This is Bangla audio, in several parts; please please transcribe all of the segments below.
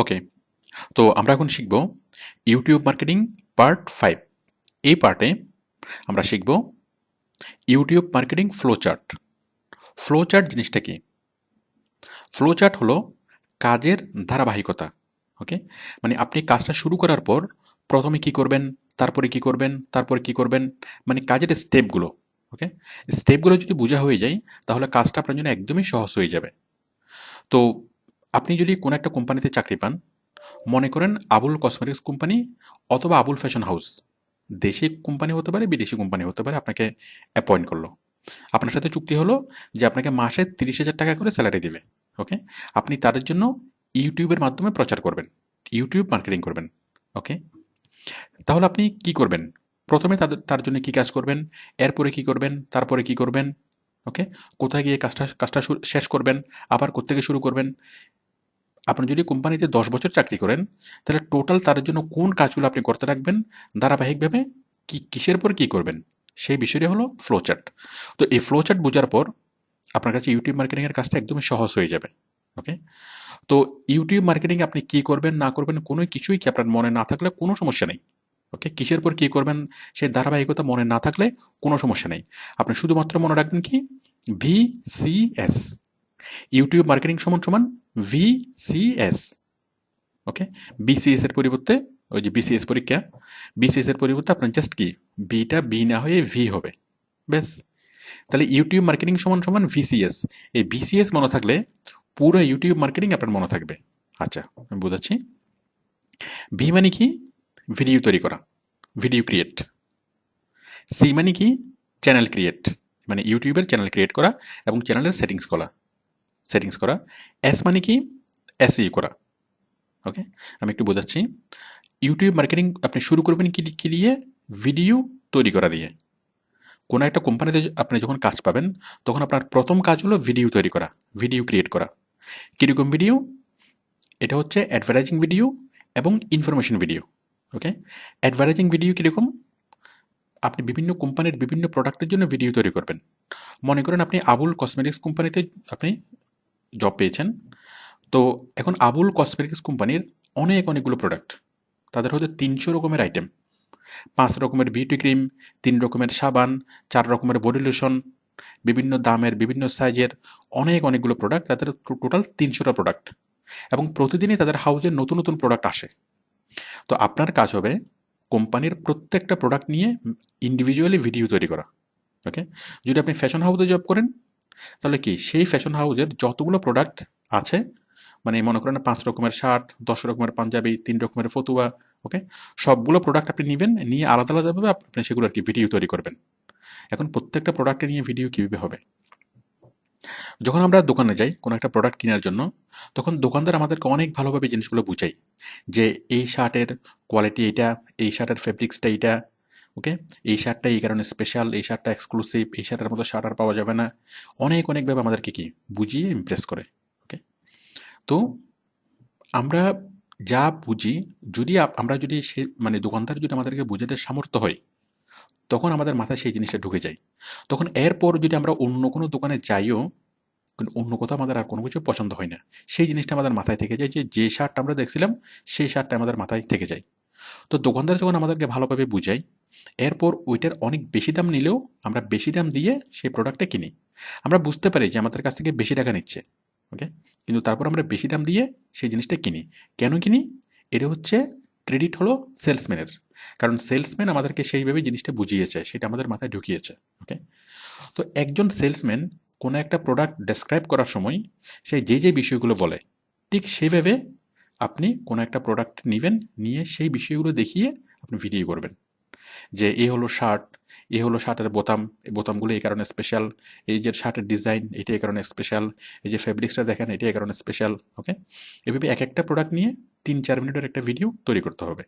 ওকে, তো আমরা এখন শিখব ইউটিউব মার্কেটিং পার্ট 5। এই পার্টে আমরা শিখব YouTube marketing flow chart. Flow chart জিনিসটা কি? ফ্লো চার্ট হলো কাজের ধারাবাহিকতা। ওকে, মানে আপনি কাজটা শুরু করার পর প্রথমে কি করবেন, তারপরে কি করবেন, তারপরে কি করবেন, মানে কাজের স্টেপগুলো। ওকে, স্টেপগুলো যদি বোঝা হয়ে যায় তাহলে কাজটা আপনার জন্য একদমই সহজ হয়ে যাবে। তো আপনি যদি কোনো একটা কোম্পানিতে চাকরি পান, মনে করেন আবুল কসমেটিক্স কোম্পানি অথবা আবুল ফ্যাশন হাউস, দেশি কোম্পানি হতে পারে, বিদেশি কোম্পানি হতে পারে, আপনাকে অ্যাপয়েন্ট করলো। আপনার সাথে চুক্তি হলো যে আপনাকে মাসে 30,000 টাকা করে স্যালারি দিবে। ওকে, আপনি তাদের জন্য ইউটিউবের মাধ্যমে প্রচার করবেন, ইউটিউব মার্কেটিং করবেন। ওকে, তাহলে আপনি কি করবেন? প্রথমে তার জন্য কি কাজ করবেন, এরপরে কি করবেন, তারপরে কি করবেন? ওকে, কোথায় গিয়ে কাজটা শেষ করবেন, আবার কোত্থেকে শুরু করবেন? আপনি যদি কোম্পানিতে 10 বছর চাকরি করেন তাহলে টোটাল তার জন্য কোন কাজগুলো আপনি করতে রাখবেন ধারাবাহিকভাবে, কিসের পর কি করবেন, সেই বিষয়টি হলো ফ্লো চার্ট। তো এই ফ্লো চার্ট বোঝার পর আপনার কাছে ইউটিউব মার্কেটিংয়ের কাজটা একদমই সহজ হয়ে যাবে। ওকে, তো ইউটিউব মার্কেটিং আপনি কি করবেন না করবেন কোনো কিছুই কি আপনার মনে না থাকলে কোনো সমস্যা নেই। ওকে, কিসের পর কি করবেন সেই ধারাবাহিকতা মনে না থাকলে কোনো সমস্যা নেই। আপনি শুধুমাত্র মনে রাখবেন কি, VCS, ইউটিউব মার্কেটিং সমান সমান VCS। ওকে, বিসিএস এর পরিবর্তে, ওই যে বিসিএস পরীক্ষা, বিসিএস এর পরিবর্তে আপনার জাস্ট কি বিটা বি না হয়ে ভি হবে, ব্যাস। তাহলে ইউটিউব মার্কেটিং সমান সমান VCS। এই VCS মনে থাকলে পুরো ইউটিউব মার্কেটিং আপনার মনে থাকবে। আচ্ছা, আমি বোঝাচ্ছি। ভি মানে কি? ভিডিও তৈরি করা, ভিডিও ক্রিয়েট। সি মানে কি? চ্যানেল ক্রিয়েট, মানে ইউটিউবের চ্যানেল ক্রিয়েট করা এবং চ্যানেলের সেটিংস করা। এস মানে কি? এসইও করা। ওকে, আমি একটু বোঝাচ্ছি। ইউটিউব মার্কেটিং আপনি শুরু করবেন কি দিয়ে? ভিডিও তৈরি করা দিয়ে। কোনো একটা কোম্পানিতে আপনি যখন কাজ পাবেন তখন আপনার প্রথম কাজ হলো ভিডিও তৈরি করা, ভিডিও ক্রিয়েট করা। কীরকম ভিডিও? এটা হচ্ছে অ্যাডভার্টাইজিং ভিডিও এবং ইনফরমেশন ভিডিও। ওকে, অ্যাডভার্টাইজিং ভিডিও কীরকম? আপনি বিভিন্ন কোম্পানির বিভিন্ন প্রোডাক্টের জন্য ভিডিও তৈরি করবেন। মনে করেন আপনি আবুল কসমেটিক্স কোম্পানিতে আপনি জব পেয়েছেন। তো এখন আবুল কসমেটিক্স কোম্পানির অনেকগুলো প্রোডাক্ট, তাদের হচ্ছে 300 রকমের আইটেম, 5 রকমের বিউটি ক্রিম, 3 রকমের সাবান, 4 রকমের বডি লোশন, বিভিন্ন দামের, বিভিন্ন সাইজের, অনেকগুলো প্রোডাক্ট, তাদের টোটাল 300টা প্রোডাক্ট। এবং প্রতিদিনই তাদের হাউজে নতুন নতুন প্রোডাক্ট আসে। তো আপনার কাজ হবে কোম্পানির প্রত্যেকটা প্রোডাক্ট নিয়ে ইন্ডিভিজুয়ালি ভিডিও তৈরি করা। ওকে, যদি আপনি ফ্যাশন হাউসে জব করেন তাহলে কি সেই ফ্যাশন হাউসের যতগুলো প্রোডাক্ট আছে, মানে মনে করেন 5 রকমের শার্ট, 10 রকমের পাঞ্জাবি, 3 রকমের ফতুয়া, ওকে, সবগুলো প্রোডাক্ট আপনি নেবেন, নিয়ে আলাদা আলাদাভাবে আপনি সেগুলো আর কি ভিডিও তৈরি করবেন। এখন প্রত্যেকটা প্রোডাক্টে নিয়ে ভিডিও কীভাবে হবে? যখন আমরা দোকানে যাই কোনো একটা প্রোডাক্ট কেনার জন্য, তখন দোকানদার আমাদেরকে অনেক ভালোভাবে জিনিসগুলো বুঝাই যে এই শার্টের কোয়ালিটি এইটা, এই শার্টের ফেব্রিক্সটা এইটা। ওকে, এই শার্টটা এই কারণে স্পেশাল, এই শার্টটা এক্সক্লুসিভ, এই শার্টের মতো শার্ট আর পাওয়া যাবে না। অনেকভাবে আমাদেরকে কি বুঝিয়ে ইমপ্রেস করে। ওকে, তো আমরা যা বুঝি, যদি আমরা যদি সে মানে দোকানদার যদি আমাদেরকে বুঝাতে সামর্থ্য হয়, তখন আমাদের মাথায় সেই জিনিসটা ঢুকে যায়। তখন এরপর যদি আমরা অন্য কোনো দোকানে যাইও, কিন্তু অন্য কোথাও আমাদের আর কোনো কিছু পছন্দ হয় না, সেই জিনিসটা আমাদের মাথায় থেকে যায়, যে শার্টটা আমরা দেখছিলাম সেই শার্টটা আমাদের মাথায় থেকে যায়। তো দোকানদার যখন আমাদেরকে ভালোভাবে বুঝায়, এরপর ওইটার অনেক বেশি দাম নিলেও আমরা বেশি দাম দিয়ে সেই প্রোডাক্টটা কিনি। আমরা বুঝতে পারি যে আমাদের কাছ থেকে বেশি টাকা নিচ্ছে। ওকে, কিন্তু তারপর আমরা বেশি দাম দিয়ে সেই জিনিসটা কিনি। কেন কিনি? এটা হচ্ছে ক্রেডিট হলো সেলসম্যানের, কারণ সেলসম্যান আমাদেরকে সেইভাবে জিনিসটা বুঝিয়েছে, সেটা আমাদের মাথায় ঢুকিয়েছে। ওকে, তো একজন সেলসম্যান কোনো একটা প্রোডাক্ট ডেসক্রাইব করার সময় সে যে বিষয়গুলো বলে, ঠিক সেইভাবে আপনি কোনো একটা প্রোডাক্ট নেবেন, নিয়ে সেই বিষয়গুলো দেখিয়ে আপনি ভিডিও করবেন। যে এই হলো শার্ট, এই হলো শার্টের বোতাম, এই বোতামগুলো এই কারণে স্পেশাল, এই যে শার্টের ডিজাইন এটা এই কারণে স্পেশাল, এই যে ফেব্রিক্সটা দেখেন এটা এই কারণে স্পেশাল। ওকে, এভাবে এক একটা প্রোডাক্ট নিয়ে 3-4 মিনিটের একটা ভিডিও তৈরি করতে হবে।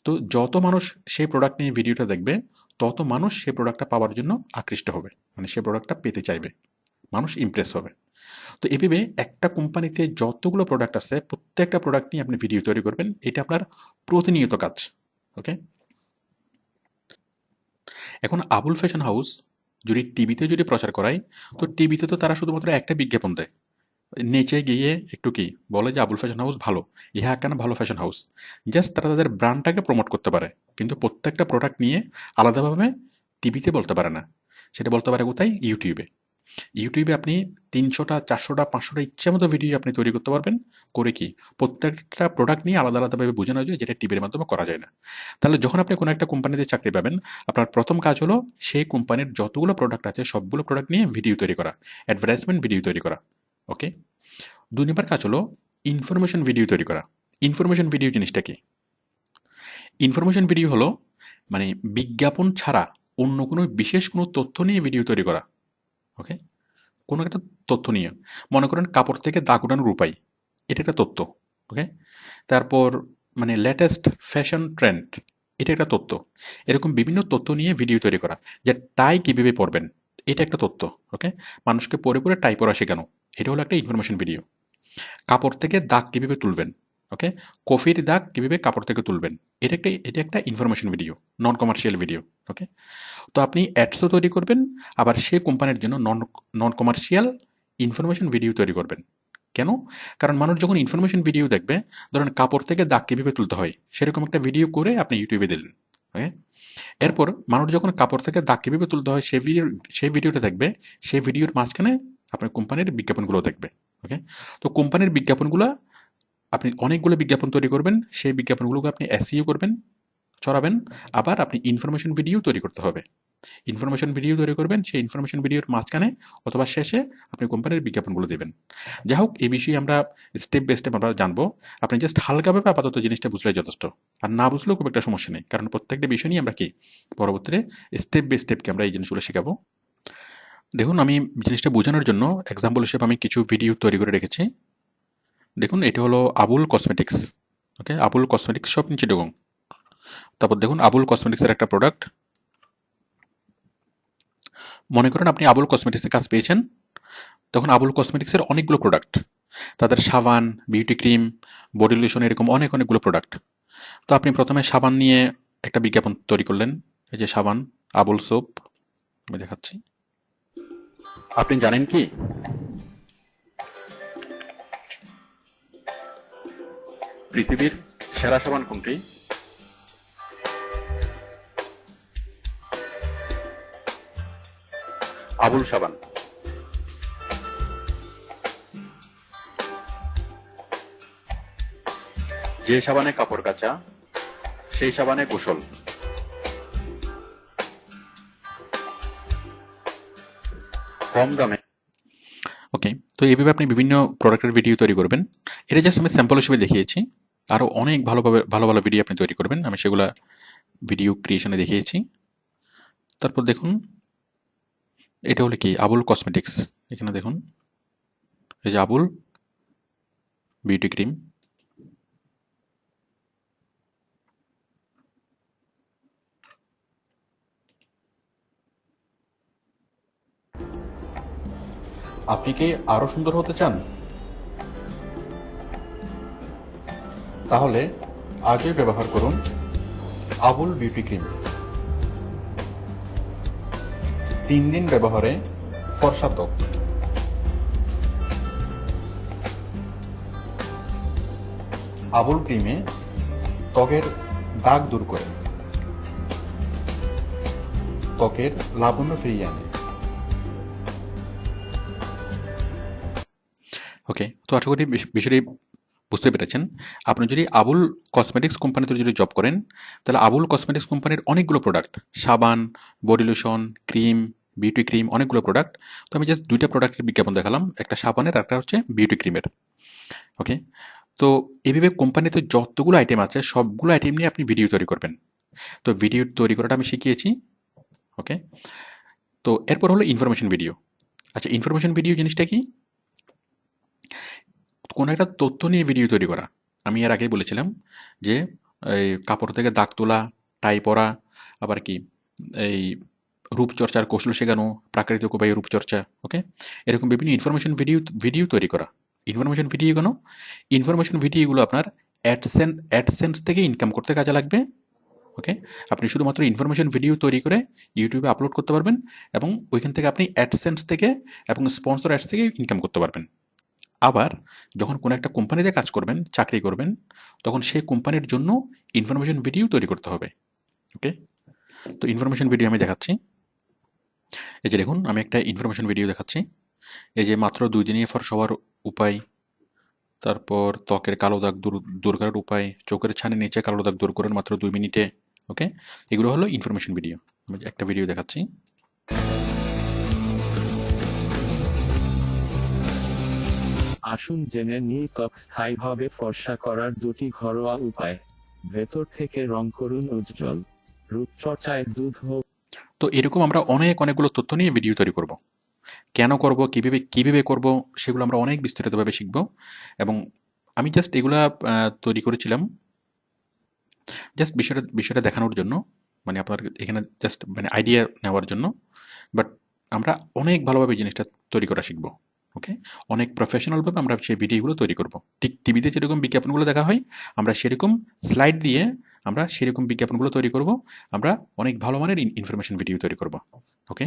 তো যত মানুষ সেই প্রোডাক্ট নিয়ে ভিডিওটা দেখবে, তত মানুষ সেই প্রোডাক্টটা পাওয়ার জন্য আকৃষ্ট হবে, মানে সে প্রোডাক্টটা পেতে চাইবে, মানুষ ইমপ্রেস হবে। তো এভাবে একটা কোম্পানিতে যতগুলো প্রোডাক্ট আছে প্রত্যেকটা প্রোডাক্ট নিয়ে আপনি ভিডিও তৈরি করবেন, এটা আপনার প্রতিনিয়ত কাজ। ওকে, এখন আবুল ফ্যাশন হাউস যদি টিভিতে প্রচার করায়, তো টিভিতে তো তারা শুধুমাত্র একটা বিজ্ঞাপন দেয়, নিচে গিয়ে একটু কি বলে যে আবুল ফ্যাশন হাউস ভালো, ইহা কেন ভালো ফ্যাশন হাউস, জাস্ট তারা তাদের ব্র্যান্ডটাকে প্রমোট করতে পারে, কিন্তু প্রত্যেকটা প্রোডাক্ট নিয়ে আলাদাভাবে টিভিতে বলতে পারে না। সেটা বলতে পারে কোথায়? ইউটিউবে। ইউটিউবে আপনি ৩০০টা ৪০০টা ৫০০টা ইচ্ছা মতো ভিডিও আপনি তৈরি করতে পারবেন। করে কি প্রত্যেকটা প্রোডাক্ট নিয়ে আলাদা আলাদাভাবে বোঝানো যায়, যেটা টিভির মাধ্যমে করা যায় না। তাহলে যখন আপনি কোনো একটা কোম্পানিতে চাকরি পাবেন, আপনার প্রথম কাজ হলো সেই কোম্পানির যতগুলো প্রোডাক্ট আছে সবগুলো প্রোডাক্ট নিয়ে ভিডিও তৈরি করা, অ্যাডভার্টাইজমেন্ট ভিডিও তৈরি করা। ওকে। ২ নম্বর কাজ হলো ইনফরমেশন ভিডিও তৈরি করা। ইনফরমেশন ভিডিও জিনিসটা কি? ইনফরমেশন ভিডিও হলো মানে বিজ্ঞাপন ছাড়া অন্য কোনো বিশেষ কোনো তথ্য নিয়ে ভিডিও তৈরি করা। ওকে? কোনো একটা তথ্য নিয়ে। মনে করেন কাপড় থেকে দাগ উঠানোর উপায়। এটা একটা তথ্য। ওকে? তারপর মানে লেটেস্ট ফ্যাশন ট্রেন্ড। এটা একটা তথ্য। এরকম বিভিন্ন তথ্য নিয়ে ভিডিও তৈরি করা। যে টাই কিভাবে পরবেন? এটা একটা তথ্য। ওকে? মানুষকে পরে টাই পরা শেখানো। এটা হলো একটা ইনফরমেশন ভিডিও। কাপড় থেকে দাগ কিভাবে তুলবেন? ওকে? কফির দাগ কিভাবে কাপড় থেকে তুলবেন? এটা একটা information video, non commercial video. Okay? তো আপনি অ্যাডসও তৈরি করবেন, আবার সে কোম্পানির জন্য নন কমার্শিয়াল ইনফরমেশন ভিডিও তৈরি করবেন। কেন? কারণ মানুষ যখন ইনফরমেশন ভিডিও দেখবে, ধরেন কাপড় থেকে দাগ কিভাবে তুলতে হয় সেরকম একটা ভিডিও করে আপনি ইউটিউবে দিলেন। ওকে? এরপর মানুষ যখন কাপড় থেকে দাগ কিভাবে তুলতে হয় সেই ভিডিওটা দেখবে, সেই ভিডিওর মাঝখানে আপনার কোম্পানির বিজ্ঞাপনগুলো দেখবে। ওকে? তো কোম্পানির বিজ্ঞাপনগুলো আপনি অনেকগুলো বিজ্ঞাপন তৈরি করবেন, সেই বিজ্ঞাপনগুলোকে আপনি এসইও করবেন, ছড়াবেন, আবার আপনি ইনফরমেশন ভিডিও তৈরি করতে হবে। ইনফরমেশন ভিডিও তৈরি করবেন, সেই ইনফরমেশন ভিডিওর মাঝখানে অথবা শেষে আপনি কোম্পানির বিজ্ঞাপনগুলো দেবেন। যাই হোক, এই বিষয়ে আমরা স্টেপ বাই স্টেপ আমরা জানবো। আপনি জাস্ট হালকাভাবে আপাতত জিনিসটা বুঝলেই যথেষ্ট। আর না বুঝলেও খুব একটা সমস্যা নেই, কারণ প্রত্যেকটা বিষয় নিয়ে আমরা কি পরবর্তীতে স্টেপ বাই স্টেপকে আমরা এই জিনিসগুলো শেখাবো। দেখুন, আমি জিনিসটা বোঝানোর জন্য এক্সাম্পল হিসেবে আমি কিছু ভিডিও তৈরি করে রেখেছি। দেখুন, এটি হলো আবুল কসমেটিক্স। ওকে? আবুল কসমেটিক্স শপ নিচে দেখুন। তারপর দেখুন আবুল কসমেটিক্সের একটা প্রোডাক্ট। মনে করেন আপনি আবুল কসমেটিক্সে কাজ পেয়েছেন, তখন আবুল কসমেটিক্সের অনেকগুলো প্রোডাক্ট, তাদের সাবান, বিউটি ক্রিম, বডি লোশন, এরকম অনেকগুলো প্রোডাক্ট। তো আপনি প্রথমে সাবান নিয়ে একটা বিজ্ঞাপন তৈরি করলেন। এই যে সাবান, আবুল সোপ, আমি দেখাচ্ছি। আপনি জানেন কি পৃথিবীর সেরা সাবান কোনটি? আবুল সাবান। যে সাবানে কাপড় কাচা, সেই সাবানে গোসল। কম দামে। ওকে, তো এইভাবে আপনি বিভিন্ন প্রোডাক্টের ভিডিও তৈরি করবেন। এটা জাস্ট আমি স্যাম্পল হিসেবে দেখিয়েছি। আরও অনেক ভালো ভালো ভিডিও আপনি তৈরি করবেন, আমি সেগুলা ভিডিও ক্রিয়েশনে দেখিয়েছি। তারপর দেখুন, এটা হলো কি আবুল কসমেটিক্স। এখানে দেখুন, এই যে আবুল বিউটি ক্রিম। আপনি কি আরো সুন্দর হতে চান? তাহলে আজই ব্যবহার করুন আবুল বিউটি ক্রিম। 3 দিন ব্যবহারে ফর্সা ত্বক। আবুল ক্রিমে ত্বকের দাগ দূর করে, ত্বকের লাবণ্য ফিরিয়ে আনে। ওকে, তো আশা করি বিষয়টি বুঝতে পেরেছেন। আপনি যদি আবুল কসমেটিক্স কোম্পানিতে যদি জব করেন, তাহলে আবুল কসমেটিক্স কোম্পানির অনেকগুলো প্রোডাক্ট, সাবান, body lotion, cream, beauty cream, অনেকগুলো প্রোডাক্ট। তো আমি জাস্ট 2টা প্রোডাক্টের বিজ্ঞাপন দেখালাম, একটা সাবানের আর একটা হচ্ছে বিউটি ক্রিমের। ওকে, তো এইভাবে কোম্পানিতে যতগুলো আইটেম আছে সবগুলো আইটেম নিয়ে আপনি ভিডিও তৈরি করবেন। তো ভিডিও তৈরি করাটা আমি শিখিয়েছি। ওকে, তো এরপর হলো ইনফরমেশন ভিডিও। আচ্ছা, ইনফরমেশন ভিডিও জিনিসটা কি? কোনো একটা তথ্য নিয়ে ভিডিও তৈরি করা। আমি এর আগেই বলেছিলাম যে এই কাপড় থেকে দাগ তোলা, টাই পরা, আবার কি এই রূপচর্চার কৌশল শেখানো, প্রাকৃতিক উপায়ে রূপচর্চা। ওকে, এরকম বিভিন্ন ইনফরমেশন ভিডিও তৈরি করা। ইনফরমেশন ভিডিও কেন? ইনফরমেশন ভিডিওগুলো আপনার অ্যাডসেন্স থেকে ইনকাম করতে কাজে লাগবে। ওকে, আপনি শুধুমাত্র ইনফরমেশন ভিডিও তৈরি করে ইউটিউবে আপলোড করতে পারবেন, এবং ওইখান থেকে আপনি অ্যাডসেন্স থেকে এবং স্পন্সর অ্যাডস থেকে ইনকাম করতে পারবেন। আবার যখন কোনো একটা কোম্পানিতে কাজ করবেন, চাকরি করবেন, তখন সেই কোম্পানির জন্য ইনফরমেশন ভিডিও তৈরি করতে হবে। ওকে, তো ইনফরমেশন ভিডিও আমি দেখাচ্ছি। এই যে দেখুন, আমি একটা ইনফরমেশন ভিডিও দেখাচ্ছি। এই যে মাত্র 2 দিনে ফর্সা হওয়ার উপায়, তারপর ত্বকের কালো দাগ দূর করার উপায়, চোখের ছানির নিচে কালো দাগ দূর করেন মাত্র 2 মিনিটে। ওকে, এগুলো হলো ইনফরমেশন ভিডিও। আমি একটা ভিডিও দেখাচ্ছি। আসুন জেনে নিই ত্বক স্থায়ীভাবে ফর্সা করার 2টি ঘরোয়া উপায়। ভেতর থেকে রং করুন উজ্জ্বল। রূপচর্চায় দুধ হোক। তো এরকম আমরা অনেকগুলো তথ্য নিয়ে ভিডিও তৈরি করব। কেন করব, কিভাবে করব, সেগুলো আমরা অনেক বিস্তারিতভাবে শিখব। এবং আমি জাস্ট এগুলা তৈরি করেছিলাম জাস্ট বিষয়টা দেখানোর জন্য, মানে আপনার এখানে জাস্ট মানে আইডিয়া নেওয়ার জন্য। বাট আমরা অনেক ভালোভাবে জিনিসটা তৈরি করা শিখব। ওকে, অনেক প্রফেশনালভাবে আমরা সেই ভিডিওগুলো তৈরি করব। ঠিক টিভিতে যেরকম বিজ্ঞাপনগুলো দেখা হয়, আমরা সেরকম স্লাইড দিয়ে আমরা সেরকম বিজ্ঞাপনগুলো তৈরি করব। আমরা অনেক ভালো মানের ইনফরমেশন ভিডিও তৈরি করব। ওকে,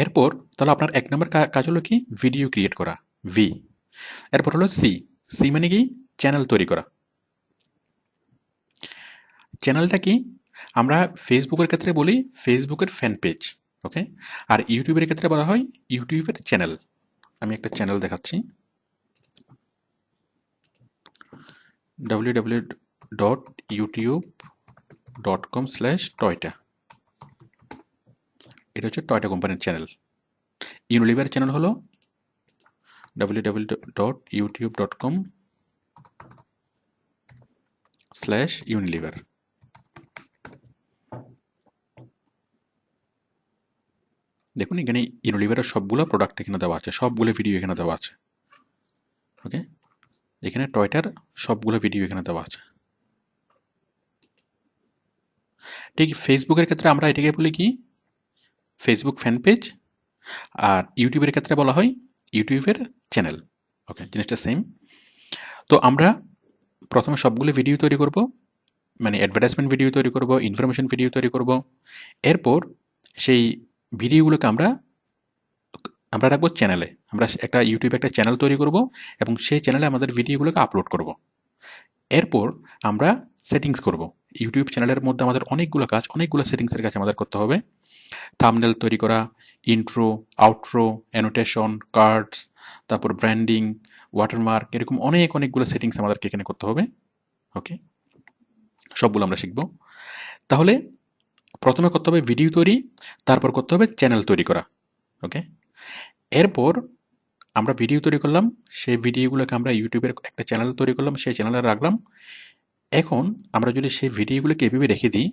এরপর তাহলে আপনার 1 নম্বর কাজ হলো কি, ভিডিও ক্রিয়েট করা, ভি। এরপর হলো সি। সি মানে কি, চ্যানেল তৈরি করা। চ্যানেলটা কি, আমরা ফেসবুকের ক্ষেত্রে বলি ফেসবুকের ফ্যান পেজ। ওকে, আর ইউটিউবের ক্ষেত্রে বলা হয় ইউটিউবের চ্যানেল। আমি একটা চ্যানেল দেখাচ্ছি, www.youtube.com/toyota। এটা হচ্ছে টয়টা কোম্পানির চ্যানেল। ইউনিলিভার চ্যানেল হলো www.youtube.com/unilever। দেখুন এখানে ইউনিলিভারের সবগুলো প্রোডাক্ট এখানে দেওয়া আছে, সবগুলো ভিডিও এখানে দেওয়া আছে। ওকে, এখানে টয়টার সবগুলো ভিডিও এখানে দেওয়া আছে। ঠিক ফেসবুকের ক্ষেত্রে আমরা এটাকে বলি কি, ফেসবুক ফ্যান পেজ। আর ইউটিউবের ক্ষেত্রে বলা হয় ইউটিউবের চ্যানেল। ওকে, জিনিসটা সেম। তো আমরা প্রথমে সবগুলো ভিডিও তৈরি করব, মানে অ্যাডভার্টাইজমেন্ট ভিডিও তৈরি করব, ইনফরমেশন ভিডিও তৈরি করব। এরপর সেই ভিডিওগুলোকে আমরা আমরা রাখবো চ্যানেলে। আমরা একটা ইউটিউবে একটা চ্যানেল তৈরি করব এবং সেই চ্যানেলে আমাদের ভিডিওগুলোকে আপলোড করব। এরপর আমরা সেটিংস করব। ইউটিউব চ্যানেলের মধ্যে আমাদের অনেকগুলো সেটিংসের কাছে আমাদের করতে হবে। থাম্বনেল তৈরি করা, ইন্ট্রো, আউট্রো, অ্যানোটেশন, কার্ডস, তারপর ব্র্যান্ডিং, ওয়াটারমার্ক, এরকম অনেকগুলো সেটিংস আমাদেরকে এখানে করতে হবে। ওকে, সবগুলো আমরা শিখব। তাহলে প্রথমে করতে হবে ভিডিও তৈরি, তারপর করতে হবে চ্যানেল তৈরি করা। ওকে, এরপর আমরা ভিডিও তৈরি করলাম, সেই ভিডিওগুলোকে আমরা ইউটিউবের একটা চ্যানেল তৈরি করলাম, সেই চ্যানেলে রাখলাম। এখন আমরা যদি সেই ভিডিওগুলোকে এভাবে রেখে দিই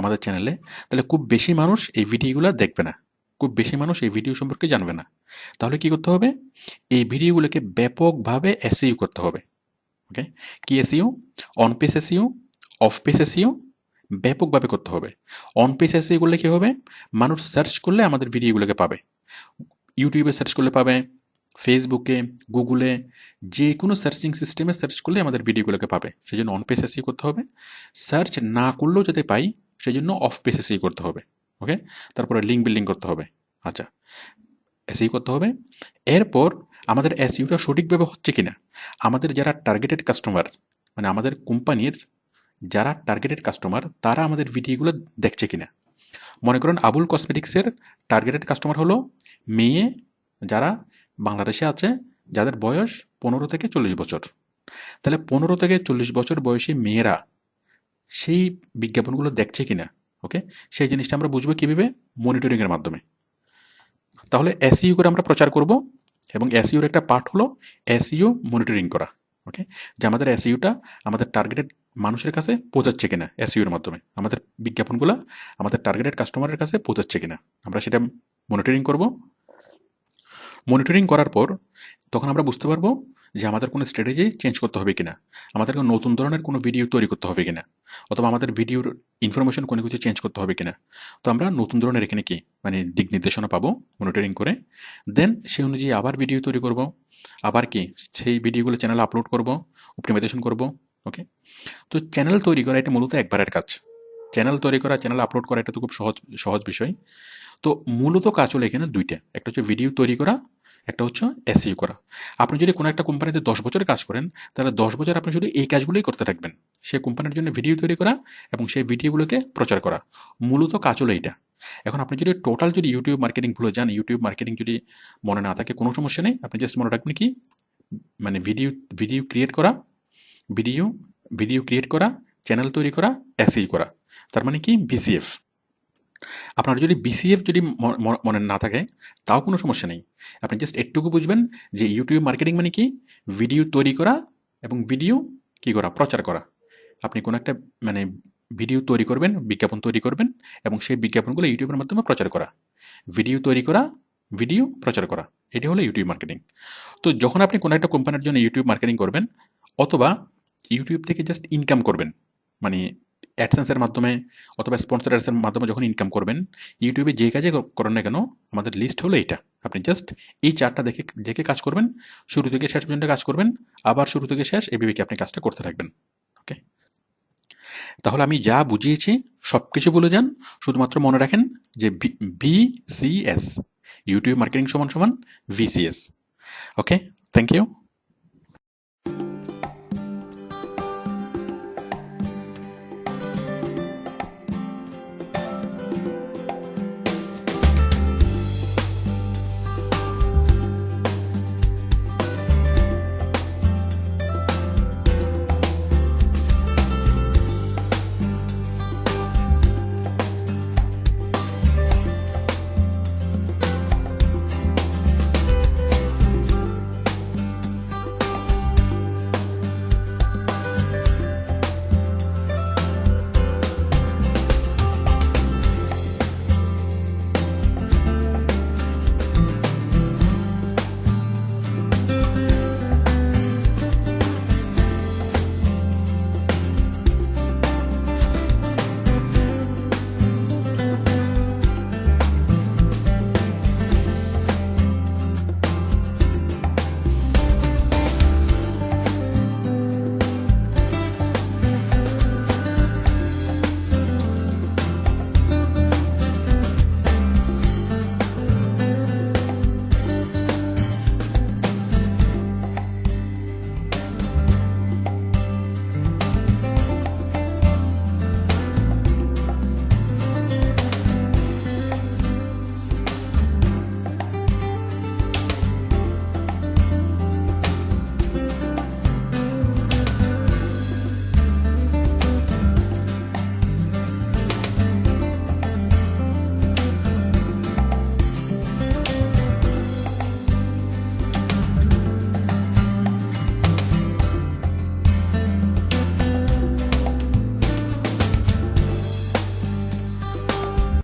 আমাদের চ্যানেলে, তাহলে খুব বেশি মানুষ এই ভিডিওগুলো দেখবে না, খুব বেশি মানুষ এই ভিডিও সম্পর্কে জানবে না। তাহলে কি করতে হবে, এই ভিডিওগুলোকে ব্যাপকভাবে এসইও করতে হবে। ওকে, কি SEO, on page SEO, of page SEO ব্যাপকভাবে করতে হবে। অন পেজ এসইও করলে কি হবে, মানুষ সার্চ করলে আমাদের ভিডিওগুলোকে পাবে। ইউটিউবে সার্চ করলে পাবে, ফেসবুকে, গুগলে, যে কোনো সার্চিং সিস্টেমে সার্চ করলে আমাদের ভিডিওগুলোকে পাবে। সেই জন্য অন পেজ এসইও করতে হবে। সার্চ না করলেও যাতে পাই, সেই জন্য অফ পেজ এসইও করতে হবে। ওকে, তারপরে লিঙ্ক বিল্ডিং করতে হবে। আচ্ছা, এসইও করতে হবে। এরপর আমাদের এসইওটা সঠিকভাবে হচ্ছে কিনা, আমাদের যারা টার্গেটেড কাস্টমার, মানে আমাদের কোম্পানির যারা টার্গেটেড কাস্টমার, তারা আমাদের ভিডিওগুলো দেখছে কিনা। মনে করুন আবুল কসমেটিক্সের টার্গেটেড কাস্টমার হলো মেয়ে যারা বাংলাদেশে আছে, যাদের বয়স 15 থেকে 40 বছর। তাহলে 15 থেকে 40 বছর বয়সী মেয়েরা সেই বিজ্ঞাপনগুলো দেখছে কিনা। ওকে, সেই জিনিসটা আমরা বুঝবো কীভাবে, মনিটরিংয়ের মাধ্যমে। তাহলে এসইও করে আমরা প্রচার করব, এবং এসইওর একটা পার্ট হলো এসইও মনিটরিং করা। ওকে, যে আমাদের এসইওটা আমাদের টার্গেটেড মানুষের কাছে পৌঁছাচ্ছে কিনা, এসইওর মাধ্যমে আমাদের বিজ্ঞাপনগুলো আমাদের টার্গেটেড কাস্টমারের কাছে পৌঁছাচ্ছে কিনা আমরা সেটা মনিটরিং করব। মনিটরিং করার পর তখন আমরা বুঝতে পারবো যে আমাদের কোনো স্ট্র্যাটেজি চেঞ্জ করতে হবে কিনা, আমাদেরকে নতুন ধরনের কোনো ভিডিও তৈরি করতে হবে কিনা, অথবা আমাদের ভিডিওর ইনফরমেশন কোনো কিছু চেঞ্জ করতে হবে কিনা। তো আমরা নতুন ধরনের এখানে কি মানে দিক নির্দেশনা পাবো মনিটরিং করে। দেন সেই অনুযায়ী আবার ভিডিও তৈরি করব, আবার কি সেই ভিডিওগুলো চ্যানেলে আপলোড করব, অপটিমাইজেশন করব। ওকে, তো চ্যানেল তৈরি করা এটা মূলত একবারের কাজ। চ্যানেল তৈরি করা, চ্যানেল আপলোড করা এটা তো খুব সহজ সহজ বিষয়। তো মূলত কাজ হলো এখানে দুইটা, একটা হচ্ছে ভিডিও তৈরি করা, একটা হচ্ছে এসইও করা। আপনি যদি কোনো একটা কোম্পানিতে 10 বছর কাজ করেন, তাহলে 10 বছর আপনি শুধু এই কাজগুলোই করতে থাকবেন। সেই কোম্পানির জন্য ভিডিও তৈরি করা এবং সেই ভিডিওগুলোকে প্রচার করা। মূলত কাজ হলো এইটা। এখন আপনি যদি টোটাল যদি ইউটিউব মার্কেটিং ভুলে যান, ইউটিউব মার্কেটিং যদি মনে না থাকে, কোনো সমস্যা নেই। আপনি জাস্ট মনে রাখবেন কি, মানে ভিডিও ভিডিও ক্রিয়েট করা, ভিডিও ভিডিও ক্রিয়েট করা, চ্যানেল তৈরি করা, এসইও করা। তার মানে কি বিসিএফ। আপনার যদি বিসিএফ যদি মনে না থাকে, তাও কোনো সমস্যা নেই। আপনি জাস্ট একটুকু বুঝবেন যে ইউটিউব মার্কেটিং মানে কি, ভিডিও তৈরি করা এবং ভিডিও কি করা, প্রচার করা। আপনি কোনো একটা মানে ভিডিও তৈরি করবেন, বিজ্ঞাপন তৈরি করবেন এবং সেই বিজ্ঞাপনগুলো ইউটিউবের মাধ্যমে প্রচার করা। ভিডিও তৈরি করা, ভিডিও প্রচার করা, এটি হলো ইউটিউব মার্কেটিং। তো যখন আপনি কোনো একটা কোম্পানির জন্য ইউটিউব মার্কেটিং করবেন, অথবা ইউটিউব থেকে জাস্ট ইনকাম করবেন, মানে অ্যাডসেন্সের মাধ্যমে অথবা স্পন্সর অ্যাডসের মাধ্যমে যখন ইনকাম করবেন, ইউটিউবে যে কাজে করেন না কেন, আমাদের লিস্ট হলো এইটা। আপনি জাস্ট এই চারটা দেখে দেখে কাজ করবেন, শুরু থেকে শেষ পর্যন্ত কাজ করবেন, আবার শুরু থেকে শেষ এভাবে কি আপনি কাজটা করতে থাকবেন। ওকে, তাহলে আমি যা বুঝিয়েছি সব কিছু বলে যান, শুধুমাত্র মনে রাখেন যে ভিসিএস, ইউটিউব মার্কেটিং সমান সমান ভিসিএস। Okay, thank you.